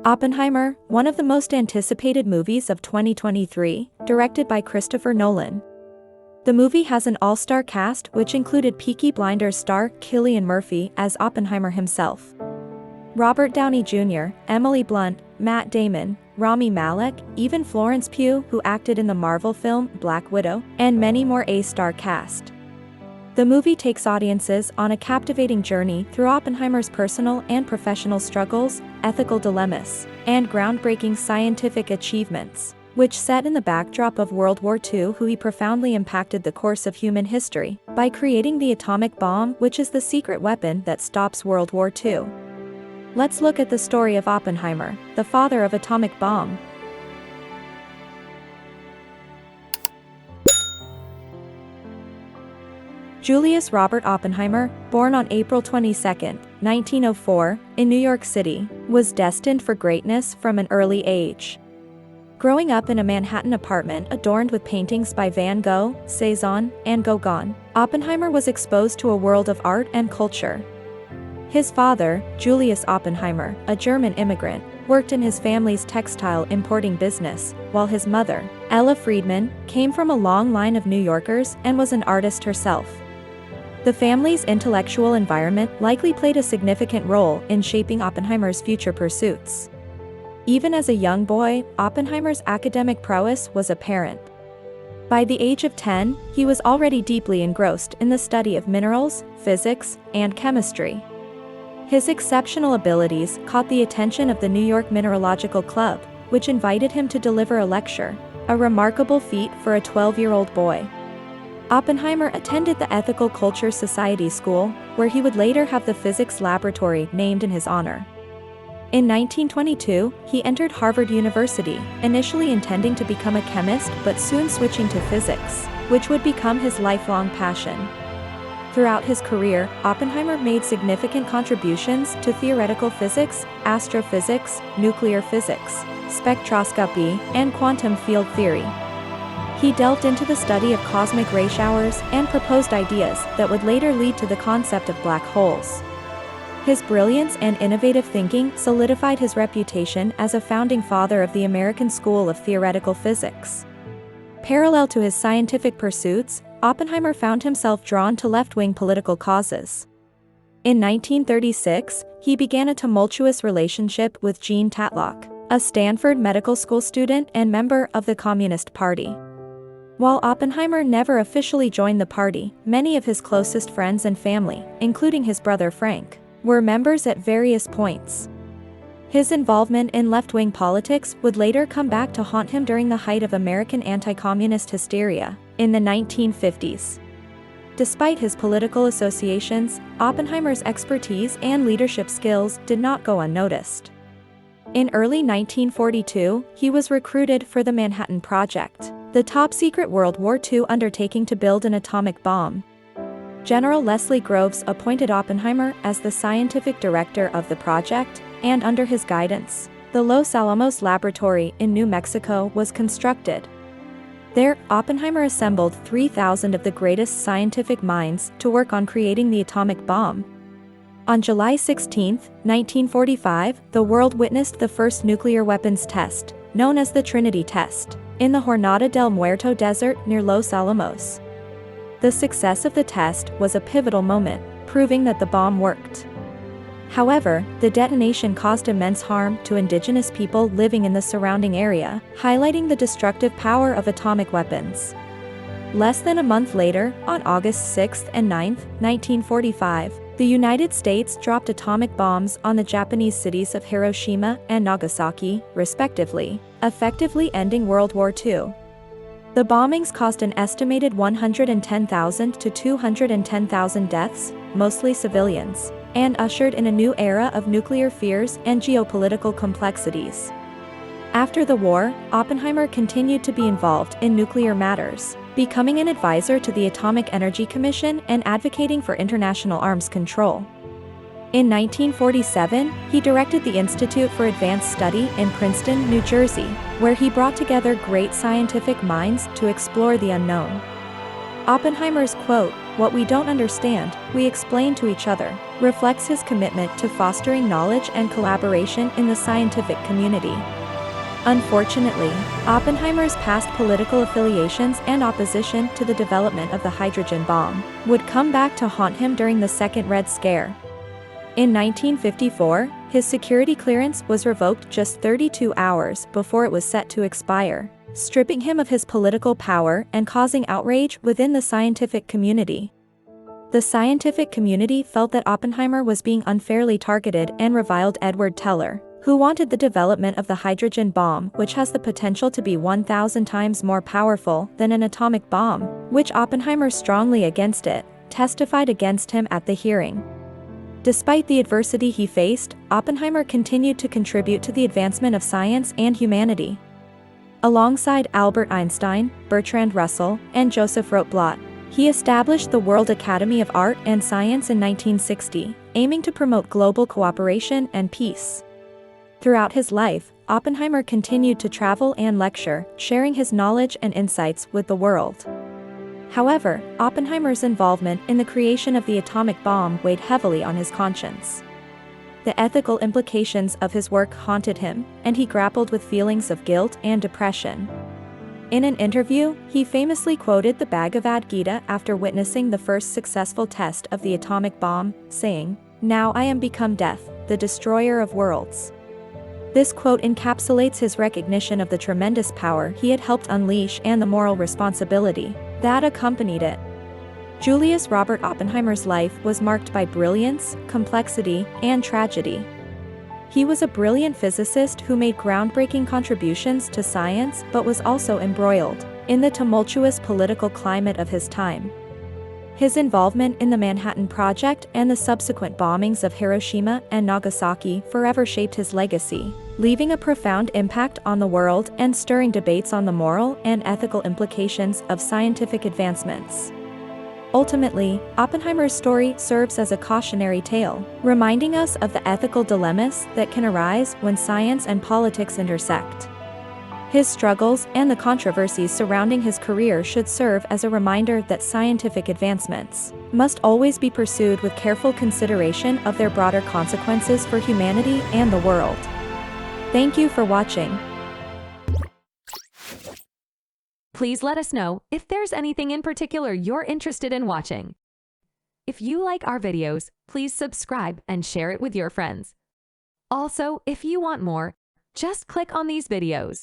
Oppenheimer, one of the most anticipated movies of 2023, directed by Christoper Nolan. The movie has an all-star cast which included Peaky Blinders star Cillian Murphy as Oppenheimer himself, Robert Downey Jr., Emily Blunt, Matt Damon, Rami Malek, even Florence Pugh, who acted in the Marvel film Black Widow, and many more A-star cast. The movie takes audiences on a captivating journey through Oppenheimer's personal and professional struggles, ethical dilemmas, and groundbreaking scientific achievements, which set in the backdrop of World War II. He profoundly impacted the course of human history by creating the atomic bomb, which is the secret weapon that stops World War II. Let's look at the story of Oppenheimer, the father of atomic bomb. Julius Robert Oppenheimer, born on April 22, 1904, in New York City, was destined for greatness from an early age. Growing up in a Manhattan apartment adorned with paintings by Van Gogh, Cezanne, and Gauguin, Oppenheimer was exposed to a world of art and culture. His father, Julius Oppenheimer, a German immigrant, worked in his family's textile importing business, while his mother, Ella Friedman, came from a long line of New Yorkers and was an artist herself. The family's intellectual environment likely played a significant role in shaping Oppenheimer's future pursuits. Even as a young boy, Oppenheimer's academic prowess was apparent. By the age of 10, he was already deeply engrossed in the study of minerals, physics, and chemistry. His exceptional abilities caught the attention of the New York Mineralogical Club, which invited him to deliver a lecture, a remarkable feat for a 12-year-old boy. Oppenheimer attended the Ethical Culture Society School, where he would later have the physics laboratory named in his honor. In 1922, he entered Harvard University, initially intending to become a chemist but soon switching to physics, which would become his lifelong passion. Throughout his career, Oppenheimer made significant contributions to theoretical physics, astrophysics, nuclear physics, spectroscopy, and quantum field theory. He delved into the study of cosmic ray showers and proposed ideas that would later lead to the concept of black holes. His brilliance and innovative thinking solidified his reputation as a founding father of the American School of Theoretical Physics. Parallel to his scientific pursuits, Oppenheimer found himself drawn to left-wing political causes. In 1936, he began a tumultuous relationship with Jean Tatlock, a Stanford Medical School student and member of the Communist Party. While Oppenheimer never officially joined the party, many of his closest friends and family, including his brother Frank, were members at various points. His involvement in left-wing politics would later come back to haunt him during the height of American anti-communist hysteria, in the 1950s. Despite his political associations, Oppenheimer's expertise and leadership skills did not go unnoticed. In early 1942, he was recruited for the Manhattan Project, the top-secret World War II undertaking to build an atomic bomb. General Leslie Groves appointed Oppenheimer as the scientific director of the project, and under his guidance, the Los Alamos Laboratory in New Mexico was constructed. There, Oppenheimer assembled 3,000 of the greatest scientific minds to work on creating the atomic bomb. On July 16, 1945, the world witnessed the first nuclear weapons test, known as the Trinity Test, in the Jornada del Muerto Desert near Los Alamos. The success of the test was a pivotal moment, proving that the bomb worked. However, the detonation caused immense harm to indigenous people living in the surrounding area, highlighting the destructive power of atomic weapons. Less than a month later, on August 6 and 9, 1945, the United States dropped atomic bombs on the Japanese cities of Hiroshima and Nagasaki, respectively, effectively ending World War II. The bombings caused an estimated 110,000 to 210,000 deaths, mostly civilians, and ushered in a new era of nuclear fears and geopolitical complexities. After the war, Oppenheimer continued to be involved in nuclear matters, becoming an advisor to the Atomic Energy Commission and advocating for international arms control. In 1947, he directed the Institute for Advanced Study in Princeton, New Jersey, where he brought together great scientific minds to explore the unknown. Oppenheimer's quote, what we don't understand, we explain to each other, reflects his commitment to fostering knowledge and collaboration in the scientific community. Unfortunately, Oppenheimer's past political affiliations and opposition to the development of the hydrogen bomb would come back to haunt him during the Second Red Scare. In 1954, his security clearance was revoked just 32 hours before it was set to expire, stripping him of his political power and causing outrage within the scientific community. The scientific community felt that Oppenheimer was being unfairly targeted and reviled Edward Teller, who wanted the development of the hydrogen bomb, which has the potential to be 1,000 times more powerful than an atomic bomb, which Oppenheimer strongly against it, testified against him at the hearing. Despite the adversity he faced, Oppenheimer continued to contribute to the advancement of science and humanity. Alongside Albert Einstein, Bertrand Russell, and Joseph Rotblat, he established the World Academy of Art and Science in 1960, aiming to promote global cooperation and peace. Throughout his life, Oppenheimer continued to travel and lecture, sharing his knowledge and insights with the world. However, Oppenheimer's involvement in the creation of the atomic bomb weighed heavily on his conscience. The ethical implications of his work haunted him, and he grappled with feelings of guilt and depression. In an interview, he famously quoted the Bhagavad Gita after witnessing the first successful test of the atomic bomb, saying, "Now I am become death, the destroyer of worlds." This quote encapsulates his recognition of the tremendous power he had helped unleash and the moral responsibility that accompanied it. Julius Robert Oppenheimer's life was marked by brilliance, complexity, and tragedy. He was a brilliant physicist who made groundbreaking contributions to science but was also embroiled in the tumultuous political climate of his time. His involvement in the Manhattan Project and the subsequent bombings of Hiroshima and Nagasaki forever shaped his legacy, leaving a profound impact on the world and stirring debates on the moral and ethical implications of scientific advancements. Ultimately, Oppenheimer's story serves as a cautionary tale, reminding us of the ethical dilemmas that can arise when science and politics intersect. His struggles and the controversies surrounding his career should serve as a reminder that scientific advancements must always be pursued with careful consideration of their broader consequences for humanity and the world. Thank you for watching. Please let us know if there's anything in particular you're interested in watching. If you like our videos, please subscribe and share it with your friends. Also, if you want more, just click on these videos.